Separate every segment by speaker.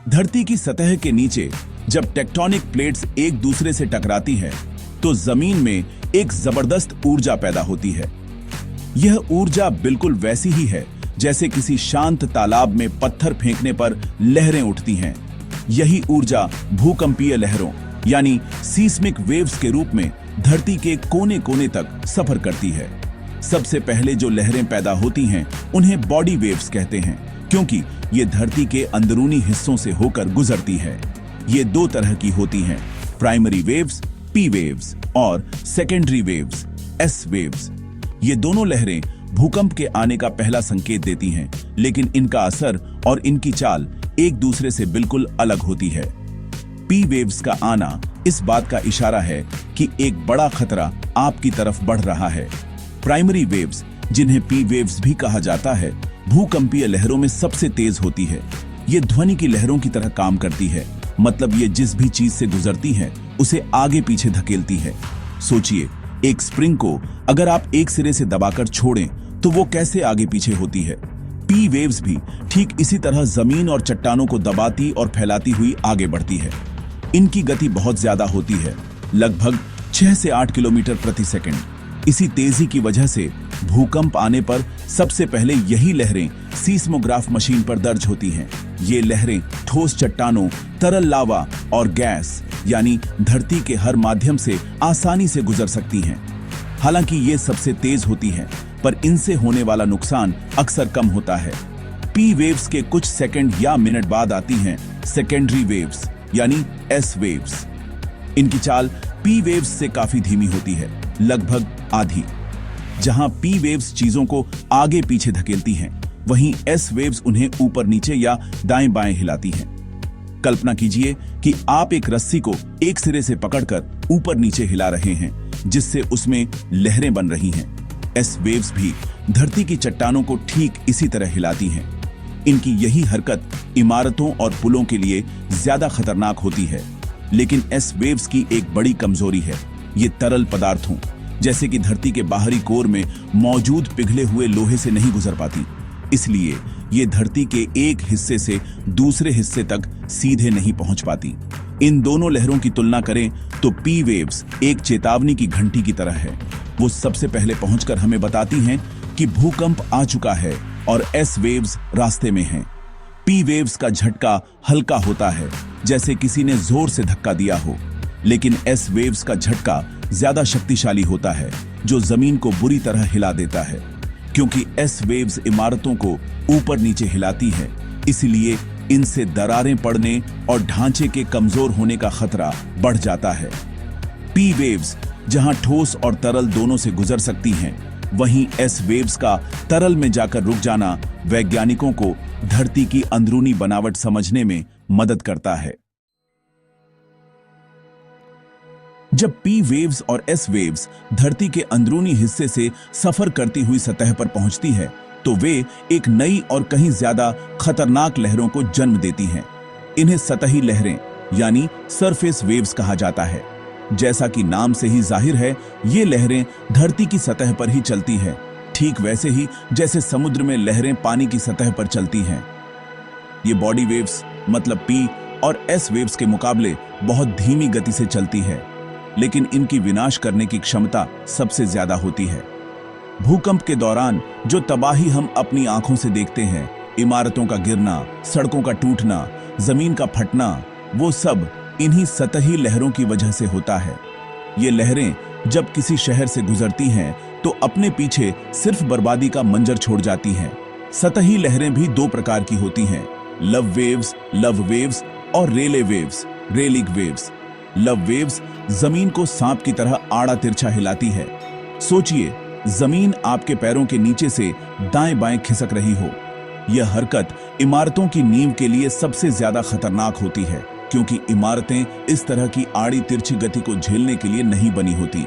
Speaker 1: धरती की सतह के नीचे जब टेक्टोनिक प्लेट्स एक दूसरे से टकराती हैं, तो जमीन में एक जबरदस्त ऊर्जा पैदा होती है। यह ऊर्जा बिल्कुल वैसी ही है जैसे किसी शांत तालाब में पत्थर फेंकने पर लहरें उठती हैं। यही ऊर्जा भूकंपीय लहरों यानी सीस्मिक वेव्स के रूप में धरती के कोने कोने तक सफर करती है। सबसे पहले जो लहरें पैदा होती हैं उन्हें बॉडी वेव्स कहते हैं, क्योंकि ये धरती के अंदरूनी हिस्सों से होकर गुजरती है। ये दो तरह की होती हैं, प्राइमरी वेव्स पी वेव्स और सेकेंडरी वेव्स एस वेव्स। ये दोनों लहरें भूकंप के आने का पहला संकेत देती हैं, लेकिन इनका असर और इनकी चाल एक दूसरे से बिल्कुल अलग होती है। पी वेव्स का आना इस बात का इशारा है कि एक बड़ा खतरा आपकी तरफ बढ़ रहा है। प्राइमरी वेव्स, जिन्हें पी वेव्स भी कहा जाता है, भूकंपीय लहरों में सबसे तेज होती है। ये ध्वनि की लहरों की तरह काम करती है, मतलब ये जिस भी चीज से गुजरती है उसे आगे पीछे धकेलती है। सोचिए, एक स्प्रिंग को अगर आप एक सिरे से दबाकर छोड़ें तो वो कैसे आगे पीछे होती है। पी वेव्स भी ठीक इसी तरह जमीन और चट्टानों को दबाती और फैलाती हुई आगे बढ़ती है। इनकी गति बहुत ज्यादा होती है, लगभग 6 से 8 किलोमीटर प्रति सेकंड। इसी तेजी की वजह से भूकंप आने पर सबसे पहले यही लहरें सीस्मोग्राफ मशीन पर दर्ज होती हैं। ये लहरें ठोस चट्टानों, तरल लावा और गैस यानी धरती के हर माध्यम से आसानी से गुजर सकती हैं। हालांकि ये सबसे तेज होती हैं, पर इनसे होने वाला नुकसान अक्सर कम होता है। पी वेव्स के कुछ सेकंड या मिनट बाद आती हैं सेकेंडरी वेव्स यानी एस वेव्स। इनकी चाल पी वेव्स से काफी धीमी होती है, लगभग आधी। जहां पी वेव्स चीजों को आगे पीछे धकेलती हैं, वहीं एस वेव्स उन्हें ऊपर नीचे या दाएं बाएं हिलाती हैं। कल्पना कीजिए कि आप एक रस्सी को एक सिरे से पकड़कर ऊपर नीचे हिला रहे हैं, जिससे उसमें लहरें बन रही हैं। एस वेव्स भी धरती की चट्टानों को ठीक इसी तरह हिलाती हैं। इनकी यही हरकत इमारतों और पुलों के लिए ज्यादा खतरनाक होती है। लेकिन एस वेव्स की एक बड़ी कमजोरी है, ये तरल पदार्थों जैसे कि धरती के बाहरी कोर में मौजूद पिघले हुए लोहे से नहीं गुजर पाती। इसलिए ये धरती के एक हिस्से से दूसरे हिस्से तक सीधे नहीं पहुंच पाती। इन दोनों लहरों की तुलना करें तो पी वेव्स एक चेतावनी की घंटी की तरह है। वो सबसे पहले पहुंचकर हमें बताती हैं कि भूकंप आ चुका है और एस वेव्स रास्ते में हैं। पी वेव्स का झटका हल्का होता है, जैसे किसी ने जोर से धक्का दिया हो, लेकिन एस वेव्स का झटका ज्यादा शक्तिशाली होता है, जो जमीन को बुरी तरह हिला देता है। क्योंकि एस वेव्स इमारतों को ऊपर नीचे हिलाती है, इसलिए इनसे दरारें पड़ने और ढांचे के कमजोर होने का खतरा बढ़ जाता है। पी वेव्स जहां ठोस और तरल दोनों से गुजर सकती हैं, वहीं एस वेव्स का तरल में जाकर रुक जाना वैज्ञानिकों को धरती की अंदरूनी बनावट समझने में मदद करता है। जब पी वेव्स और एस वेव्स धरती के अंदरूनी हिस्से से सफर करती हुई सतह पर पहुंचती है, तो वे एक नई और कहीं ज्यादा खतरनाक लहरों को जन्म देती हैं। इन्हें सतही लहरें यानी सरफेस वेव्स कहा जाता है। जैसा कि नाम से ही जाहिर है, ये लहरें धरती की सतह पर ही चलती हैं, ठीक वैसे ही जैसे समुद्र में लहरें पानी की सतह पर चलती हैं। ये बॉडी वेव्स मतलब पी और एस वेव्स के मुकाबले बहुत धीमी गति से चलती है, लेकिन इनकी विनाश करने की क्षमता सबसे ज्यादा होती है। भूकंप के दौरान जो तबाही हम अपनी आंखों से देखते हैं, इमारतों का गिरना, सड़कों का टूटना, जमीन का फटना, वो सब इन्हीं सतही लहरों की वजह से होता है। ये लहरें जब किसी शहर से गुजरती हैं तो अपने पीछे सिर्फ बर्बादी का मंजर छोड़ जाती हैं। सतही लहरें भी दो प्रकार की होती हैं, लव वेव्स और Rayleigh waves, Rayleigh waves. Love waves जमीन को सांप की तरह आड़ा तिरछा हिलाती है। सोचिए, जमीन आपके पैरों के नीचे से दाएं बाएं खिसक रही हो। यह हरकत इमारतों की नींव के लिए सबसे ज्यादा खतरनाक होती है, क्योंकि इमारतें इस तरह की आड़ी तिरछी गति को झेलने के लिए नहीं बनी होती।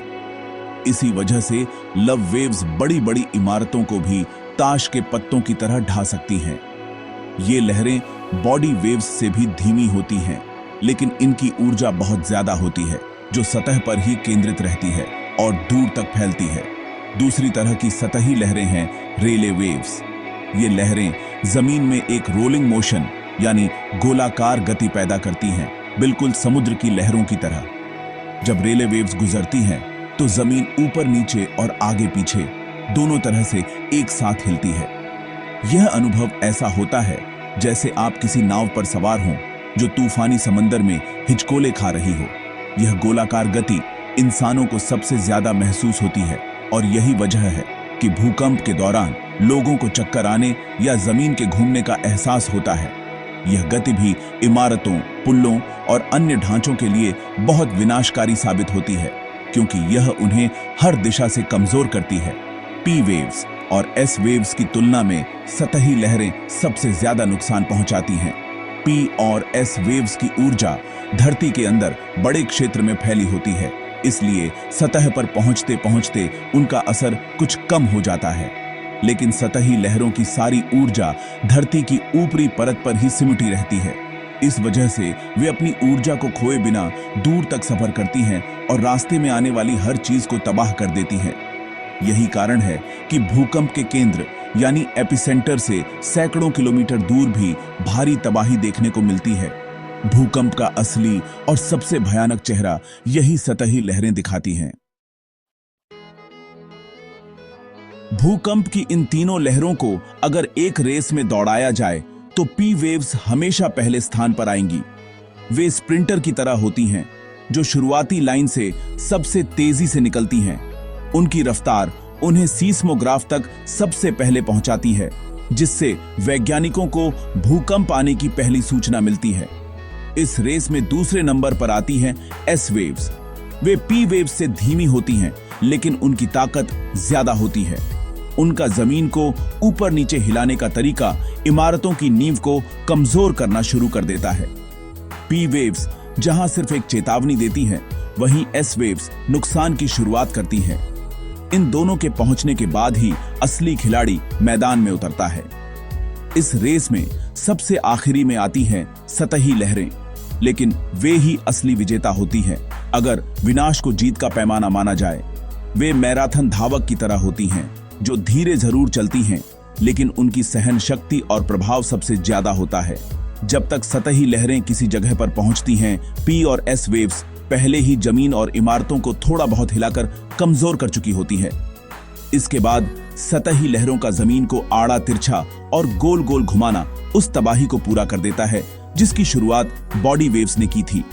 Speaker 1: इसी वजह से लव वेव्स बड़ी बड़ी इमारतों को भी ताश के पत्तों की तरह ढा सकती हैं। ये लहरें बॉडी वेव्स से भी धीमी होती हैं, लेकिन इनकी ऊर्जा बहुत ज्यादा होती है, जो सतह पर ही केंद्रित रहती है और दूर तक फैलती है। दूसरी तरह की सतही लहरें हैं रेले वेव्स। ये लहरें जमीन में एक रोलिंग मोशन यानी गोलाकार गति पैदा करती हैं, बिल्कुल समुद्र की लहरों की तरह। जब रेले वेव्स गुजरती हैं तो जमीन ऊपर नीचे और आगे पीछे दोनों तरह से एक साथ हिलती है। यह अनुभव ऐसा होता है जैसे आप किसी नाव पर सवार हों जो तूफानी समंदर में हिचकोले खा रही हो। यह गोलाकार गति इंसानों को सबसे ज्यादा महसूस होती है और यही वजह है कि भूकंप के दौरान लोगों को चक्कर आने या जमीन के घूमने का एहसास होता है। यह गति भी इमारतों, पुलों और अन्य ढांचों के लिए बहुत विनाशकारी साबित होती है, क्योंकि यह उन्हें हर दिशा से कमजोर करती है। पी वेव्स और एस वेव्स की तुलना में सतही लहरें सबसे ज्यादा नुकसान पहुंचाती हैं। पी और एस वेव्स की ऊर्जा धरती के अंदर बड़े क्षेत्र में फैली होती है, इसलिए सतह पर पहुंचते पहुंचते उनका असर कुछ कम हो जाता है। लेकिन सतही लहरों की सारी ऊर्जा धरती की ऊपरी परत पर ही सिमटी रहती है। इस वजह से वे अपनी ऊर्जा को खोए बिना दूर तक सफर करती हैं और रास्ते में आने वाली हर चीज को तबाह कर देती हैं। यही कारण है कि भूकंप के केंद्र यानी एपिसेंटर से सैकड़ों किलोमीटर दूर भी भारी तबाही देखने को मिलती है। भूकंप का असली और सबसे भयानक चेहरा यही सतही लहरें दिखाती हैं। भूकंप की इन तीनों लहरों को अगर एक रेस में दौड़ाया जाए तो पी वेव्स हमेशा पहले स्थान पर आएंगी। वे स्प्रिंटर की तरह होती हैं जो शुरुआती लाइन से सबसे तेजी से निकलती हैं। उनकी रफ्तार उन्हें सीस्मोग्राफ तक सबसे पहले पहुंचाती है, जिससे वैज्ञानिकों को भूकंप आने की पहली सूचना मिलती है। इस रेस में दूसरे नंबर पर आती हैं एस वेव्स। वे पी वेव्स से धीमी होती हैं, लेकिन उनकी ताकत ज्यादा होती है। उनका जमीन को ऊपर नीचे हिलाने का तरीका इमारतों की नींव को कमजोर करना शुरू कर देता है। पी वेव्स जहां सिर्फ एक चेतावनी देती हैं, वहीं एस वेव्स नुकसान की शुरुआत करती हैं। इन दोनों के पहुंचने के बाद ही असली खिलाड़ी मैदान में उतरता है। इस रेस में सबसे आखिरी में आती हैं सतही लहरें, लेकिन वे ही असली विजेता होती हैं अगर विनाश को जीत का पैमाना माना जाए। वे मैराथन धावक की तरह होती हैं जो धीरे जरूर चलती हैं, लेकिन उनकी सहन शक्ति और प्रभाव सबसे ज्यादा होता है। जब तक सतही लहरें किसी जगह पर पहुंचती हैं, पी और एस वेव्स पहले ही जमीन और इमारतों को थोड़ा बहुत हिलाकर कमजोर कर चुकी होती है। इसके बाद सतही लहरों का जमीन को आड़ा तिरछा और गोल गोल घुमाना उस तबाही को पूरा कर देता है जिसकी शुरुआत बॉडी वेव्स ने की थी।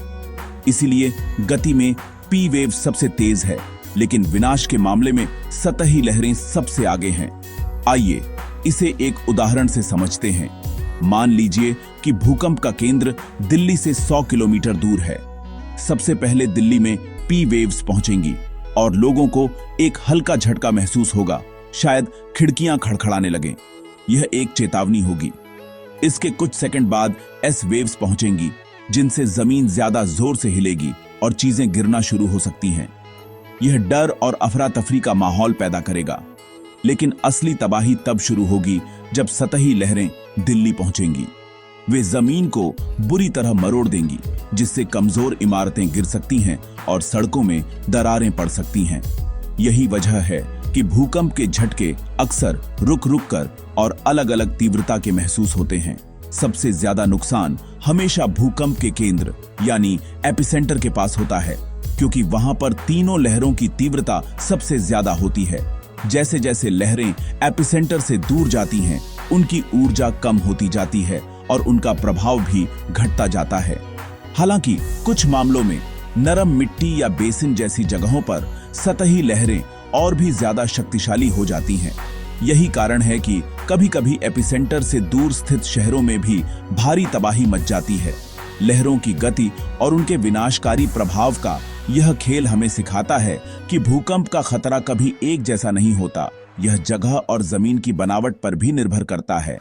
Speaker 1: इसीलिए गति में पी वेव सबसे तेज है, लेकिन विनाश के मामले में सतही लहरें सबसे आगे हैं। आइए इसे एक उदाहरण से समझते हैं। मान लीजिए कि भूकंप का केंद्र दिल्ली से 100 किलोमीटर दूर है। सबसे पहले दिल्ली में पी वेव्स पहुंचेंगी और लोगों को एक हल्का झटका महसूस होगा, शायद खिड़कियां खड़खड़ाने लगें। यह एक चेतावनी होगी। इसके कुछ सेकंड बाद एस वेव्स पहुंचेंगी, जिनसे जमीन ज्यादा जोर से हिलेगी और चीजें गिरना शुरू हो सकती हैं। यह डर और अफरा तफरी का माहौल पैदा करेगा। लेकिन असली तबाही तब शुरू होगी जब सतही लहरें दिल्ली पहुंचेंगी। वे जमीन को बुरी तरह मरोड़ देंगी, जिससे कमजोर इमारतें गिर सकती हैं और सड़कों में दरारें पड़ सकती हैं। यही वजह है कि भूकंप के झटके अक्सर रुक रुक कर और अलग अलग तीव्रता के महसूस होते हैं। सबसे ज्यादा नुकसान हमेशा भूकंप के केंद्र यानी एपिसेंटर के पास होता है, क्योंकि वहां पर तीनों लहरों की तीव्रता सबसे ज्यादा होती है। जैसे जैसे लहरें एपिसेंटर से दूर जाती हैं, उनकी ऊर्जा कम होती जाती है और उनका प्रभाव भी घटता जाता है। हालांकि कुछ मामलों में नरम मिट्टी या बेसिन जैसी जगहों पर सतही लहरें और भी ज्यादा शक्तिशाली हो जाती हैं। यही कारण है कि कभी-कभी एपिसेंटर से दूर स्थित शहरों में भी भारी तबाही मच जाती है। लहरों की गति और उनके विनाशकारी प्रभाव का यह खेल हमें सिखाता है कि भूकंप का खतरा कभी एक जैसा नहीं होता। यह जगह और जमीन की बनावट पर भी निर्भर करता है।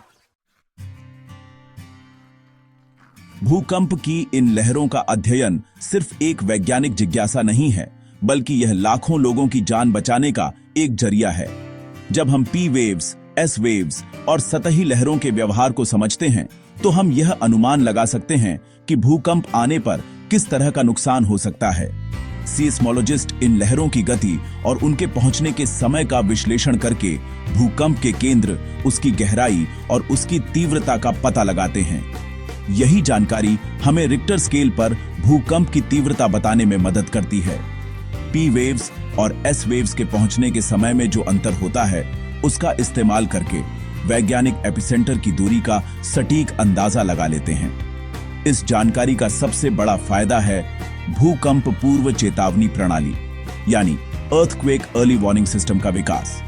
Speaker 1: भूकंप की इन लहरों का अध्ययन सिर्फ एक वैज्ञानिक जिज्ञासा नहीं है, बल्कि यह लाखों लोगों की जान बचाने का एक जरिया है। जब हम पी वेव्स, एस वेव्स और सतही लहरों के व्यवहार को समझते हैं, तो हम यह अनुमान लगा सकते हैं कि भूकंप आने पर किस तरह का नुकसान हो सकता है। सीस्मोलॉजिस्ट इन लहरों की गति और उनके पहुंचने के समय का विश्लेषण करके भूकंप के केंद्र, उसकी गहराई और उसकी तीव्रता का पता लगाते हैं। यही जानकारी हमें रिक्टर स्केल पर भूकंप की तीव्रता बताने में मदद करती है। पी वेव्स और एस वेव्स के पहुंचने के समय में जो अंतर होता है, उसका इस्तेमाल करके वैज्ञानिक एपिसेंटर की दूरी का सटीक अंदाजा लगा लेते हैं। इस जानकारी का सबसे बड़ा फायदा है भूकंप पूर्व चेतावनी प्रणाली यानी अर्थक्वेक अर्ली वार्निंग सिस्टम का विकास।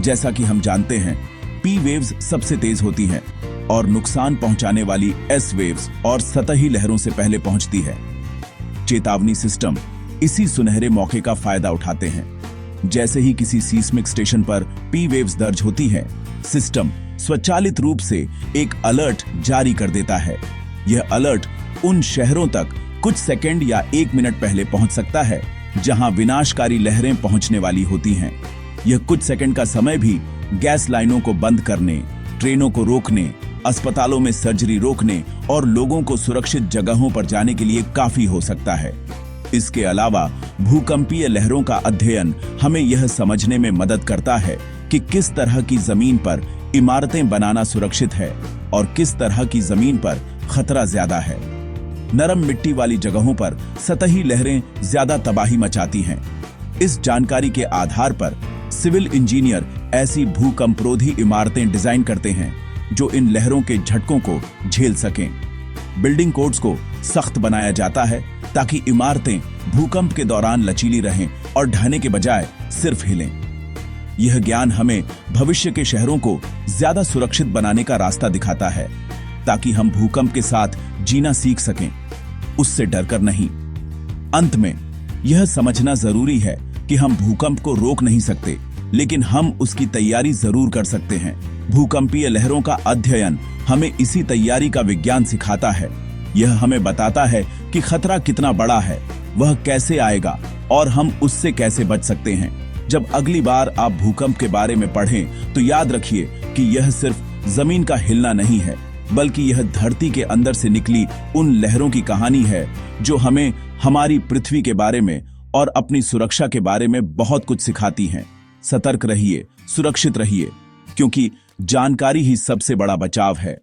Speaker 1: जैसा कि हम जानते हैं, पी वेव्स सबसे तेज होती हैं और नुकसान पहुंचाने वाली एस वेव्स और सतही लहरों से पहले पहुंचती है। चेतावनी सिस्टम इसी सुनहरे मौके का फायदा उठाते हैं। जैसे ही किसी सीस्मिक स्टेशन पर पी वेव्स दर्ज होती हैं, सिस्टम स्वचालित रूप से एक अलर्ट जारी कर देता है। यह अलर्ट उन शहरों तक कुछ सेकंड या 1 मिनट पहले पहुंच सकता है जहां विनाशकारी लहरें पहुंचने वाली होती हैं। यह कुछ सेकंड का समय भी गैस लाइनों को बंद करने, ट्रेनों को रोकने, अस्पतालों में सर्जरी रोकने और लोगों को सुरक्षित जगहों पर जाने के लिए काफी हो सकता है। इसके अलावा भूकंपीय लहरों का अध्ययन हमें यह समझने में मदद करता है कि किस तरह की जमीन पर इमारतें बनाना सुरक्षित है और किस तरह की जमीन पर खतरा ज्यादा है। नरम मिट्टी वाली जगहों पर सतही लहरें ज्यादा तबाही मचाती हैं। इस जानकारी के आधार पर सिविल इंजीनियर ऐसी भूकंपरोधी इमारतें डिजाइन करते हैं जो इन लहरों के झटकों को झेल सकें। बिल्डिंग कोड्स को सख्त बनाया जाता है ताकि इमारतें भूकंप के दौरान लचीली रहें और ढहने के बजाय सिर्फ हिलें। यह ज्ञान हमें भविष्य के शहरों को ज्यादा सुरक्षित बनाने का रास्ता दिखाता है ताकि हम भूकंप के साथ जीना सीख सकें, उससे डरकर नहीं। अंत में यह समझना जरूरी है कि हम भूकंप को रोक नहीं सकते, लेकिन हम उसकी तैयारी जरूर कर सकते हैं। भूकंपीय लहरों का अध्ययन हमें इसी तैयारी का विज्ञान सिखाता है। यह हमें बताता है कि खतरा कितना बड़ा है, वह कैसे आएगा और हम उससे कैसे बच सकते हैं। जब अगली बार आप भूकंप के बारे में पढ़ें तो याद रखिए कि यह सिर्फ जमीन का हिलना नहीं है, बल्कि यह धरती के अंदर से निकली उन लहरों की कहानी है जो हमें हमारी पृथ्वी के बारे में और अपनी सुरक्षा के बारे में बहुत कुछ सिखाती हैं। सतर्क रहिए, सुरक्षित रहिए, क्योंकि जानकारी ही सबसे बड़ा बचाव है।